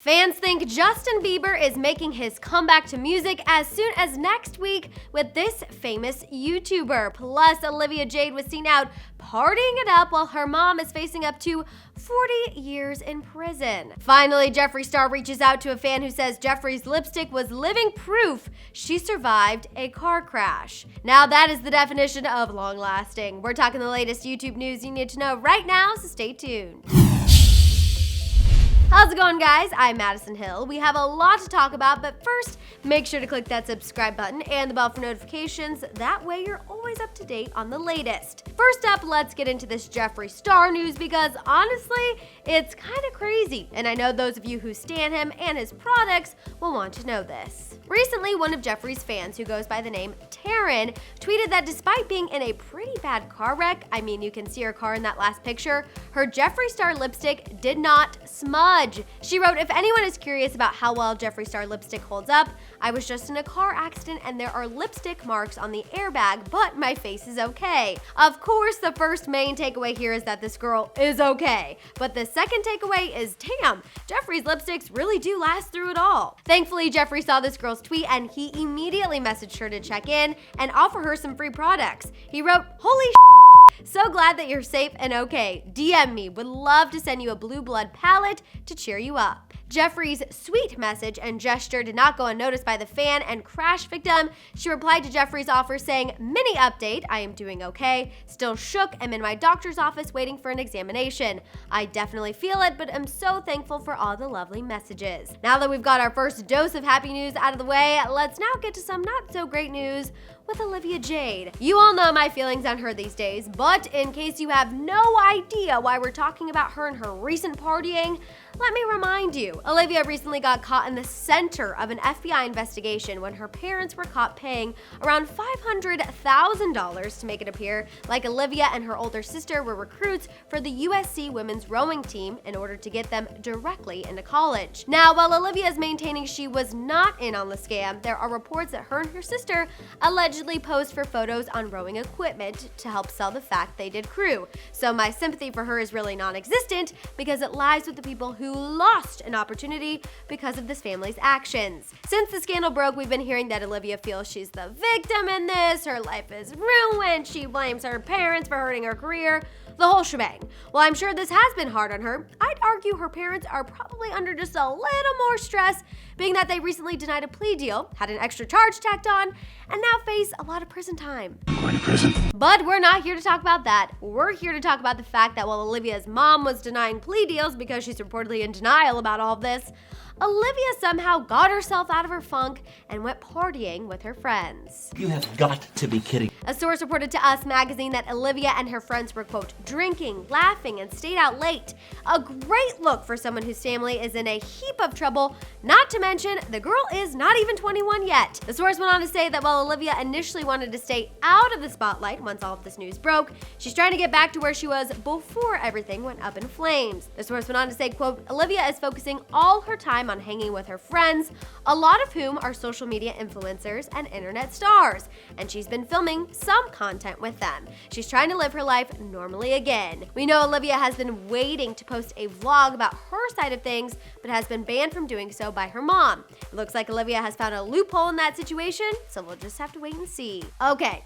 Fans think Justin Bieber is making his comeback to music as soon as next week with this famous YouTuber. Plus, Olivia Jade was seen out partying it up while her mom is facing up to 40 years in prison. Finally, Jeffree Star reaches out to a fan who says Jeffree's lipstick was living proof she survived a car crash. Now that is the definition of long-lasting. We're talking the latest YouTube news you need to know right now, so stay tuned. How's it going, guys? I'm Madison Hill. We have a lot to talk about, but first, make sure to click that subscribe button and the bell for notifications. That way you're always up to date on the latest. First up, let's get into this Jeffree Star news because honestly, it's kind of crazy. And I know those of you who stan him and his products will want to know this. Recently, one of Jeffree's fans, who goes by the name Taryn, tweeted that despite being in a pretty bad car wreck, I mean, you can see her car in that last picture, her Jeffree Star lipstick did not smudge. She wrote, "If anyone is curious about how well Jeffree Star lipstick holds up, I was just in a car accident and there are lipstick marks on the airbag, but my face is okay." Of course, the first main takeaway here is that this girl is okay. But the second takeaway is, damn, Jeffree's lipsticks really do last through it all. Thankfully, Jeffree saw this girl's tweet and he immediately messaged her to check in and offer her some free products. He wrote, "Holy so glad that you're safe and okay. DM me. Would love to send you a blue blood palette to cheer you up." Jeffree's sweet message and gesture did not go unnoticed by the fan and crash victim. She replied to Jeffree's offer saying, "Mini update, I am doing okay. Still shook, am in my doctor's office waiting for an examination. I definitely feel it, but am so thankful for all the lovely messages." Now that we've got our first dose of happy news out of the way, let's now get to some not so great news with Olivia Jade. You all know my feelings on her these days, but in case you have no idea why we're talking about her and her recent partying, let me remind you. Olivia recently got caught in the center of an FBI investigation when her parents were caught paying around $500,000 to make it appear like Olivia and her older sister were recruits for the USC women's rowing team in order to get them directly into college. Now, while Olivia is maintaining she was not in on the scam, there are reports that her and her sister allegedly posed for photos on rowing equipment to help sell the fact they did crew. So my sympathy for her is really non-existent because it lies with the people who lost an opportunity because of this family's actions. Since the scandal broke, we've been hearing that Olivia feels she's the victim in this, her life is ruined, she blames her parents for hurting her career, the whole shebang. Well, I'm sure this has been hard on her. I'd argue her parents are probably under just a little more stress, being that they recently denied a plea deal, had an extra charge tacked on, and now face a lot of prison time. I'm going to prison. But we're not here to talk about that. We're here to talk about the fact that while Olivia's mom was denying plea deals because she's reportedly in denial about all of this, Olivia somehow got herself out of her funk and went partying with her friends. You have got to be kidding. A source reported to Us magazine that Olivia and her friends were, quote, drinking, laughing, and stayed out late. A great look for someone whose family is in a heap of trouble, not to mention the girl is not even 21 yet. The source went on to say that while Olivia initially wanted to stay out of the spotlight once all of this news broke, she's trying to get back to where she was before everything went up in flames. The source went on to say, quote, Olivia is focusing all her time on hanging with her friends, a lot of whom are social media influencers and internet stars, and she's been filming some content with them. She's trying to live her life normally again. We know Olivia has been waiting to post a vlog about her side of things, but has been banned from doing so by her mom. It looks like Olivia has found a loophole in that situation, so we'll just have to wait and see. Okay.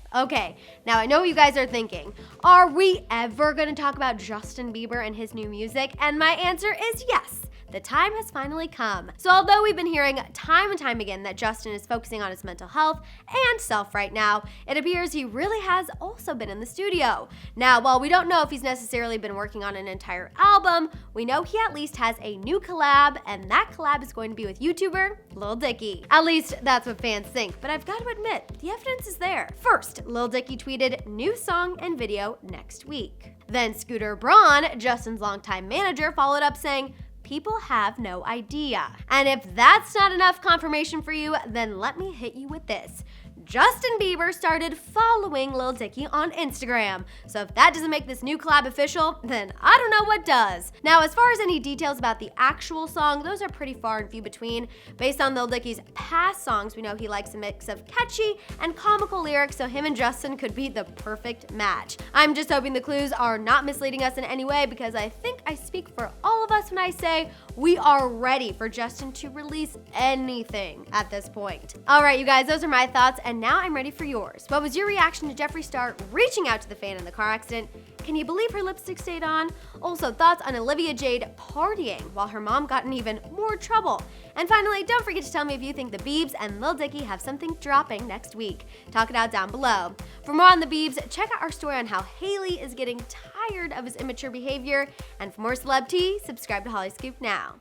Now I know what you guys are thinking. Are we ever gonna talk about Justin Bieber and his new music? And my answer is yes. The time has finally come. So although we've been hearing time and time again that Justin is focusing on his mental health and self right now, it appears he really has also been in the studio. Now, while we don't know if he's necessarily been working on an entire album, we know he at least has a new collab, and that collab is going to be with YouTuber Lil Dicky. At least that's what fans think, but I've got to admit, the evidence is there. First, Lil Dicky tweeted, "New song and video next week." Then Scooter Braun, Justin's longtime manager, followed up saying, "People have no idea." And if that's not enough confirmation for you, then let me hit you with this. Justin Bieber started following Lil Dicky on Instagram. So if that doesn't make this new collab official, then I don't know what does. Now, as far as any details about the actual song, those are pretty far and few between. Based on Lil Dicky's past songs, we know he likes a mix of catchy and comical lyrics, so him and Justin could be the perfect match. I'm just hoping the clues are not misleading us in any way, because I think I speak for all of us when I say we are ready for Justin to release anything at this point. All right, you guys, those are my thoughts, and now I'm ready for yours. What was your reaction to Jeffree Star reaching out to the fan in the car accident? Can you believe her lipstick stayed on? Also, thoughts on Olivia Jade partying while her mom got in even more trouble. And finally, don't forget to tell me if you think the Biebs and Lil Dicky have something dropping next week. Talk it out down below. For more on the Biebs, check out our story on how Hailey is getting tired of his immature behavior. And for more celeb tea, subscribe to Hollyscoop now.